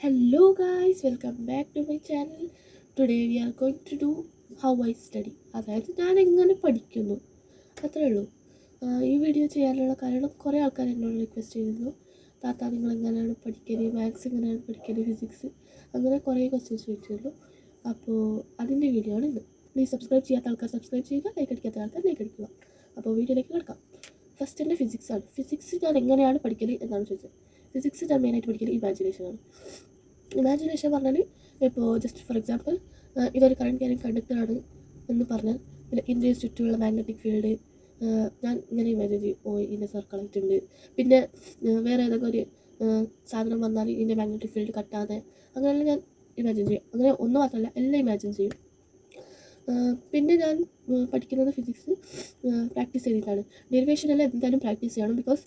Hello guys, welcome back to my channel. Today we are going to do how I study. അതായത് ഞാൻ എങ്ങനെ പഠിക്കുന്നു അത്രേ ഉള്ളൂ. ഈ വീഡിയോ ചെയ്യാനുള്ള കാരണം കുറേ ആൾക്കാർ എന്നോട് റിക്വസ്റ്റ് ചെയ്തിരുന്നു. താത്ത നിങ്ങൾ എങ്ങനെയാണ് പഠിക്കല്, മാത്സ് എങ്ങനെയാണ് പഠിക്കല്, ഫിസിക്സ് അങ്ങനെ കുറേ ക്വസ്റ്റ്യൻസ് ചോദിച്ചിരുന്നു. അപ്പോൾ അതിൻ്റെ വീഡിയോ ആണ് ഇത്. പ്ലീസ് സബ്സ്ക്രൈബ് ചെയ്യാത്ത ആൾക്കാർ സബ്സ്ക്രൈബ് ചെയ്യുക, ലൈക്ക് അടിക്കാത്ത ആൾക്കാർ ലൈക്ക് അടിക്കുക. അപ്പോൾ വീഡിയോയിലേക്ക് കിടക്കാം. ഫസ്റ്റ് എൻ്റെ ഫിസിക്സാണ്. ഫിസിക്സ് ഞാൻ എങ്ങനെയാണ് പഠിക്കല് എന്നാണ് ചോദിച്ചത്. ഫിസിക്സ് ഞാൻ മെയിനായിട്ട് പഠിക്കല് ഇമാജിനേഷനാണ്. ഇമാജിനേഷൻ പറഞ്ഞാൽ ഇപ്പോൾ ജസ്റ്റ് ഫോർ എക്സാമ്പിൾ ഇതൊരു കറണ്ട് ക്യാരിങ് കണ്ടക്ടറാണ് എന്ന് പറഞ്ഞാൽ ഇതിൻ്റെ ചുറ്റുമുള്ള മാഗ്നറ്റിക് ഫീൽഡ് ഞാൻ ഇങ്ങനെ ഇമാജിൻ ചെയ്യും. ഇതിൻ്റെ സർക്കിളായിട്ടുണ്ട്. പിന്നെ വേറെ ഏതൊക്കെ ഒരു സാധനം വന്നാൽ ഇതിൻ്റെ മാഗ്നറ്റിക് ഫീൽഡ് കട്ടാതെ അങ്ങനെയെല്ലാം ഞാൻ ഇമാജിൻ ചെയ്യും. അങ്ങനെ ഒന്നും മാത്രമല്ല എല്ലാം ഇമാജിൻ ചെയ്യും. പിന്നെ ഞാൻ പഠിക്കുന്നത് ഫിസിക്സ് പ്രാക്ടീസ് ചെയ്തിട്ടാണ്. ഡെറിവേഷനെല്ലാം എന്തായാലും പ്രാക്ടീസ് ചെയ്യണം. ബിക്കോസ്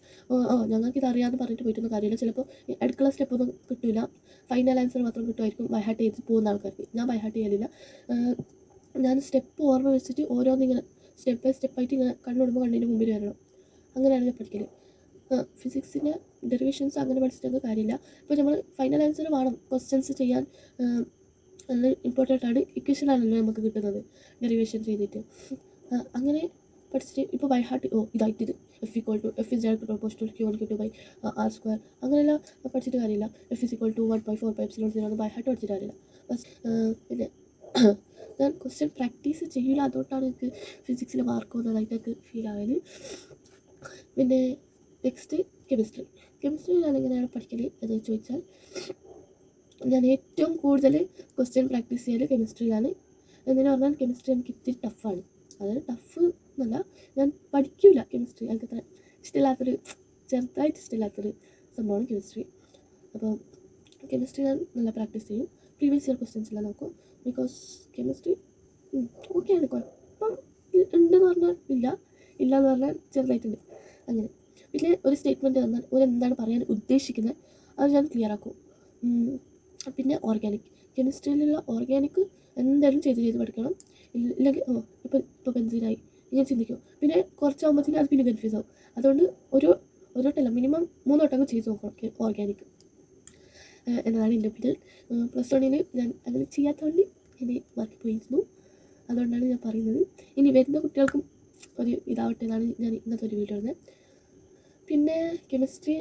ഞങ്ങൾക്കിത് അറിയാമെന്ന് പറഞ്ഞിട്ട് പോയിട്ടൊന്നും കാര്യമില്ല. ചിലപ്പോൾ അടുക്കള സ്റ്റെപ്പൊന്നും കിട്ടില്ല, ഫൈനൽ ആൻസർ മാത്രം കിട്ടുമായിരിക്കും ബൈഹാർട്ട് ചെയ്ത് പോകുന്ന ആൾക്കാർക്ക്. ഞാൻ ബൈഹാർട്ട് ചെയ്യലില്ല. ഞാൻ സ്റ്റെപ്പ് ഓർമ്മ വെച്ചിട്ട് ഓരോന്നിങ്ങനെ സ്റ്റെപ്പ് ബൈ സ്റ്റെപ്പായിട്ട് ഇങ്ങനെ കണ്ണുടുമ്പോൾ കണ്ണിൻ്റെ മുമ്പിൽ വരണം. അങ്ങനെയാണ് ഞാൻ പഠിക്കൽ. ഫിസിക്സിൻ്റെ ഡെറിവേഷൻസ് അങ്ങനെ പഠിച്ചിട്ടൊക്കെ കാര്യമില്ല. ഇപ്പോൾ നമ്മൾ ഫൈനൽ ആൻസർ വേണം ക്വസ്റ്റ്യൻസ് ചെയ്യാൻ. നല്ല ഇമ്പോർട്ടൻ്റ് ആണ്. ഇക്വേഷനാണല്ലോ നമുക്ക് കിട്ടുന്നത് ഡെറിവേഷൻ ചെയ്തിട്ട്. അങ്ങനെ പഠിച്ചിട്ട് ഇപ്പോൾ ബൈ ഹാർട്ട് ഇതായിട്ടിത് F is direct proportional to Q1Q2/R². അങ്ങനെയെല്ലാം പഠിച്ചിട്ട് കാര്യമില്ല. F is equal to 1/4πε0 by heart പഠിച്ചിട്ട് കാര്യമില്ല. ബസ് പിന്നെ ഞാൻ ക്വസ്റ്റ്യൻ പ്രാക്ടീസ് ചെയ്യില്ല. അതുകൊണ്ടാണ് എനിക്ക് ഫിസിക്സിൽ മാർക്ക് വന്നതായിട്ട് എനിക്ക് ഫീൽ ആയത്. പിന്നെ നെക്സ്റ്റ് കെമിസ്ട്രി ഞാൻ എങ്ങനെയാണ് പഠിക്കൽ എന്ന് ചോദിച്ചാൽ, ഞാൻ ഏറ്റവും കൂടുതൽ ക്വസ്റ്റ്യൻ പ്രാക്ടീസ് ചെയ്യൽ കെമിസ്ട്രിയിലാണ്. എന്തിനു പറഞ്ഞാൽ കെമിസ്ട്രി എനിക്ക് ഇത്തിരി ടഫാണ്. അതായത് ടഫ് എന്നല്ല, ഞാൻ പഠിക്കില്ല കെമിസ്ട്രി. എനിക്ക് അത്ര ചെറുതായിട്ട് ഇഷ്ടമില്ലാത്തൊരു സംഭവമാണ് കെമിസ്ട്രി. അപ്പോൾ കെമിസ്ട്രി ഞാൻ നല്ല പ്രാക്ടീസ് ചെയ്യും. പ്രീവിയസ് ഇയർ ക്വസ്റ്റ്യൻസ് എല്ലാം നോക്കും. ബിക്കോസ് കെമിസ്ട്രി ഓക്കെയാണ്, കുഴപ്പം ഉണ്ടെന്ന് പറഞ്ഞാൽ ഇല്ല എന്ന് പറഞ്ഞാൽ ചെറുതായിട്ടുണ്ട്. അങ്ങനെ പിന്നെ ഒരു സ്റ്റേറ്റ്മെൻറ്റ് തന്നാൽ എന്താണ് പറയാൻ ഉദ്ദേശിക്കുന്നത് അത് ഞാൻ ക്ലിയർ ആക്കും. പിന്നെ ഓർഗാനിക്, കെമിസ്ട്രിയിലുള്ള ഓർഗാനിക് എന്തായാലും ചെയ്ത് പഠിക്കണം. ഇല്ലെങ്കിൽ ഇപ്പോൾ ബെൻസീനായി ഇങ്ങനെ ചിന്തിക്കും. പിന്നെ കുറച്ചാകുമ്പോഴത്തേക്കും അത് പിന്നെ കൺഫ്യൂസ് ആവും. അതുകൊണ്ട് ഒരു വട്ടമല്ല, മിനിമം 3 വട്ടമൊക്കെ ചെയ്ത് നോക്കണം ഓർഗാനിക് എന്നതാണ് എൻ്റെ ഒപ്പീനിയൻ. പ്ലസ് വണ്ണിന് ഞാൻ അങ്ങനെ ചെയ്യാത്തതുകൊണ്ട് എന്നെ മാർക്ക് പോയിരുന്നു. അതുകൊണ്ടാണ് ഞാൻ പറയുന്നത്. ഇനി വരുന്ന കുട്ടികൾക്കും ഒരു ഇതാവട്ടെ എന്നാണ് ഞാൻ ഇന്നത്തെ ഒരു വീഡിയോ ഇടുന്നത്. പിന്നെ കെമിസ്ട്രി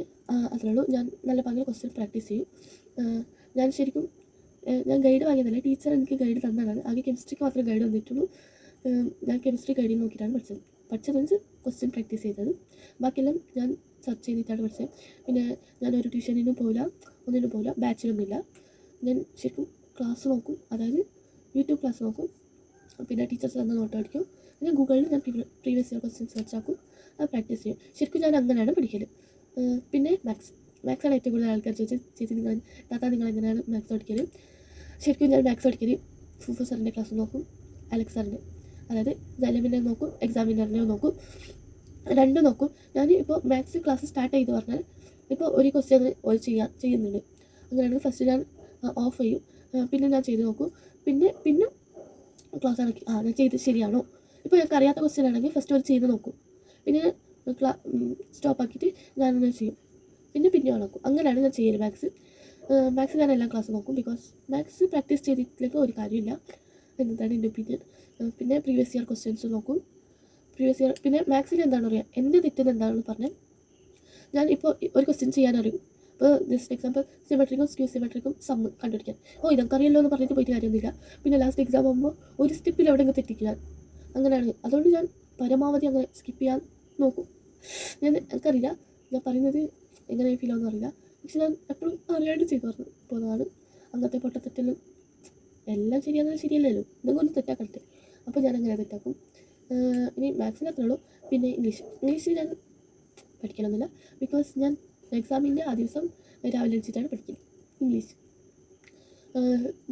അത്രേ ഉള്ളൂ. ഞാൻ നല്ല ഭയങ്കര ക്വസ്റ്റ്യൻ പ്രാക്ടീസ് ചെയ്യും. ഞാൻ ശരിക്കും ഗൈഡ് വാങ്ങിയതല്ല, ടീച്ചർ എനിക്ക് ഗൈഡ് തന്നതാണ്. ആകെ കെമിസ്ട്രിക്ക് മാത്രമേ ഗൈഡ് വന്നിട്ടുള്ളൂ. ഞാൻ കെമിസ്ട്രി ഗൈഡിൽ നോക്കിയിട്ടാണ് പഠിച്ചത് വെച്ച് ക്വസ്റ്റ്യൻ പ്രാക്ടീസ് ചെയ്തത്. ബാക്കിയെല്ലാം ഞാൻ സെർച്ച് ചെയ്തിട്ടാണ് പഠിച്ചത്. പിന്നെ ഞാനൊരു ട്യൂഷനിനും ഒന്നിനും പോകില്ല, ബാച്ചിലൊന്നുമില്ല. ഞാൻ ശരിക്കും ക്ലാസ് നോക്കും, അതായത് യൂട്യൂബ് ക്ലാസ് നോക്കും. പിന്നെ ടീച്ചേഴ്സ് തന്ന നോട്ട് പഠിക്കും. പിന്നെ ഗൂഗിളിൽ ഞാൻ പ്രീവിയസ് ഇയർ ക്വസ്റ്റ്യൻ സെർച്ച് ആക്കും, അത് പ്രാക്ടീസ് ചെയ്യും. ശരിക്കും ഞാൻ അങ്ങനെയാണ് പഠിക്കൽ. പിന്നെ മാത്സാണ് ഏറ്റവും കൂടുതൽ ആൾക്കാർ ചോദിച്ചത്, ചേച്ചി നിങ്ങൾ എങ്ങനെയാണ് മാത്സ് പഠിക്കൽ? ശരിക്കും ഞാൻ മാത്സ് പഠിക്കൽ ഫൂഫ സാറിൻ്റെ ക്ലാസ് നോക്കും, അലക്സ് സാറിൻ്റെ, അതായത് ജലമിനെ നോക്കും, എക്സാമിനറിനെ നോക്കും, രണ്ടും നോക്കും. ഞാൻ ഇപ്പോൾ മാത്സ് ക്ലാസ് സ്റ്റാർട്ട് ചെയ്ത് പറഞ്ഞാൽ ഇപ്പോൾ ഒരു ക്വസ്റ്റ്യൻ ചെയ്യുന്നുണ്ട്. അങ്ങനെയാണെങ്കിൽ ഫസ്റ്റ് ഞാൻ ഓഫ് ചെയ്യും, പിന്നെ ഞാൻ ചെയ്ത് നോക്കും. പിന്നെ ക്ലാസ് ആണെങ്കിൽ ഞാൻ ചെയ്ത് ശരിയാണോ, ഇപ്പോൾ ഞങ്ങൾക്ക് അറിയാത്ത ക്വസ്റ്റ്യൻ ആണെങ്കിൽ ഫസ്റ്റ് ഒരു ചെയ്ത് നോക്കും, പിന്നെ സ്റ്റോപ്പ് ആക്കിയിട്ട് ഞാനൊന്ന് ചെയ്യും, പിന്നെ നോക്കും. അങ്ങനെയാണ് ഞാൻ ചെയ്യൽ. മാത്സ് ഞാൻ എല്ലാ ക്ലാസ് നോക്കും. ബിക്കോസ് മാത്സ് പ്രാക്ടീസ് ചെയ്തിട്ടില്ലെങ്കിൽ ഒരു കാര്യമില്ല എന്നതാണ് എൻ്റെ ഒപ്പീനിയൻ. പിന്നെ പ്രീവിയസ് ഇയർ ക്വസ്റ്റ്യൻസ് നോക്കും. പിന്നെ മാത്സിൽ എന്താണ് പറയുക, എൻ്റെ തെറ്റെന്ന് എന്താണെന്ന് പറഞ്ഞാൽ, ഞാൻ ഇപ്പോൾ ഒരു ക്വസ്റ്റ്യൻ ചെയ്യാനറിയും. ഇപ്പോൾ ജസ്റ്റ് എക്സാമ്പിൾ സിമെട്രിക്കും സ്ക്യൂ സിമെട്രിക്കും കണ്ടുപിടിക്കാൻ ഇതൊക്കെ എന്ന് പറഞ്ഞിട്ട് പോയിട്ട് കാര്യമൊന്നുമില്ല. പിന്നെ ലാസ്റ്റ് എക്സാം ആകുമ്പോൾ ഒരു സ്റ്റെപ്പിൽ എവിടെയെങ്കിലും തെറ്റിക്കാൻ, അങ്ങനെയാണ്. അതുകൊണ്ട് ഞാൻ പരമാവധി അങ്ങനെ സ്കിപ്പ് ചെയ്യാൻ നോക്കും. എനിക്കറിയില്ല ഞാൻ പറയുന്നത് എങ്ങനെ ഫീൽ ആവുമെന്ന് അറിയില്ല, പക്ഷെ ഞാൻ എപ്പോഴും അറിയാണ്ട് ചെയ്തു പോകുന്നതാണ്. അങ്ങനത്തെ പൊട്ടത്തെറ്റെല്ലാം എല്ലാം ശരിയല്ലല്ലോ, എന്തെങ്കിലും ഒന്ന് തെറ്റാക്കട്ടെ. അപ്പോൾ ഞാൻ അങ്ങനെ തെറ്റാക്കും. ഇനി മാത്സിന് അത്രേ ഉള്ളൂ. പിന്നെ ഇംഗ്ലീഷ് ഞാൻ പഠിക്കണമെന്നില്ല. ബിക്കോസ് ഞാൻ എക്സാമിൻ്റെ ആ ദിവസം രാവിലെ എഴുതിയിട്ടാണ് പഠിക്കുന്നത് ഇംഗ്ലീഷ്.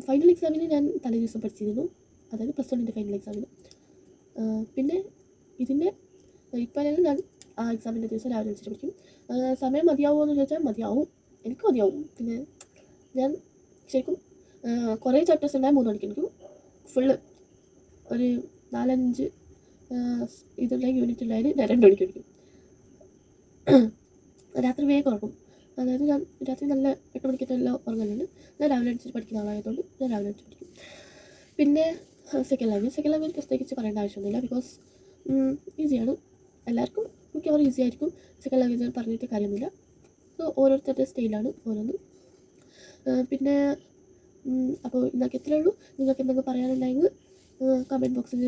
ഫൈനൽ എക്സാമിന് ഞാൻ തലേ ദിവസം പഠിച്ചിരുന്നു, അതായത് പ്ലസ് വണ്ണിൻ്റെ ഫൈനൽ എക്സാമിന്. പിന്നെ ഇതിൻ്റെ ഇപ്പം ഞാൻ ആ എക്സാമിൻ്റെ ദിവസം രാവിലെ വെച്ചിട്ട് പഠിക്കും. സമയം മതിയാവുമോ എന്ന് ചോദിച്ചാൽ എനിക്ക് മതിയാവും. പിന്നെ ഞാൻ ശരിക്കും കുറേ ചാപ്റ്റേഴ്സ് ഉണ്ടായാൽ 3 മണിക്ക് എനിക്ക് ഫുള്ള് ഒരു 4-5 ഇതുള്ള യൂണിറ്റ് ഉണ്ടായാൽ ഞാൻ 2 മണിക്ക് പഠിക്കും. രാത്രി വേഗം ഉറങ്ങും. അതായത് ഞാൻ രാത്രി നല്ല 8 മണിക്കെല്ലാം ഉറങ്ങലുണ്ട്. ഞാൻ രാവിലെ എണീച്ചിട്ട് പഠിക്കുന്ന ആളായതുകൊണ്ട് ഞാൻ രാവിലെ എണീച്ച് പഠിക്കും. പിന്നെ സെക്കൻഡ് ലാംഗ്വേജ് പ്രത്യേകിച്ച് പറയേണ്ട ആവശ്യമൊന്നുമില്ല. ബിക്കോസ് ഈസിയാണ്, എല്ലാവർക്കും മിക്കവാറും ഈസി ആയിരിക്കും. സെക്കൻഡ് ലാംഗ്വേജ് പറഞ്ഞിട്ട് കാര്യമൊന്നുമില്ല. സോ ഓരോരുത്തരുടെ സ്റ്റൈലാണ് ഓരോന്ന്. പിന്നെ അപ്പോൾ ഇന്നൊക്കെ ഇത്രയേ ഉള്ളൂ. നിങ്ങൾക്ക് എന്തെങ്കിലും പറയാനുണ്ടെങ്കിൽ കമൻറ്റ് ബോക്സിൽ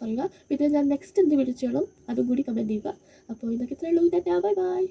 പറയുക. പിന്നെ ഞാൻ നെക്സ്റ്റ് എന്ത് വീഡിയോ ചെയ്യണം അതും കൂടി കമൻറ്റ് ചെയ്യുക. അപ്പോൾ ഇന്നൊക്കെ ഇത്രയേ ഉള്ളൂ. Bye bye.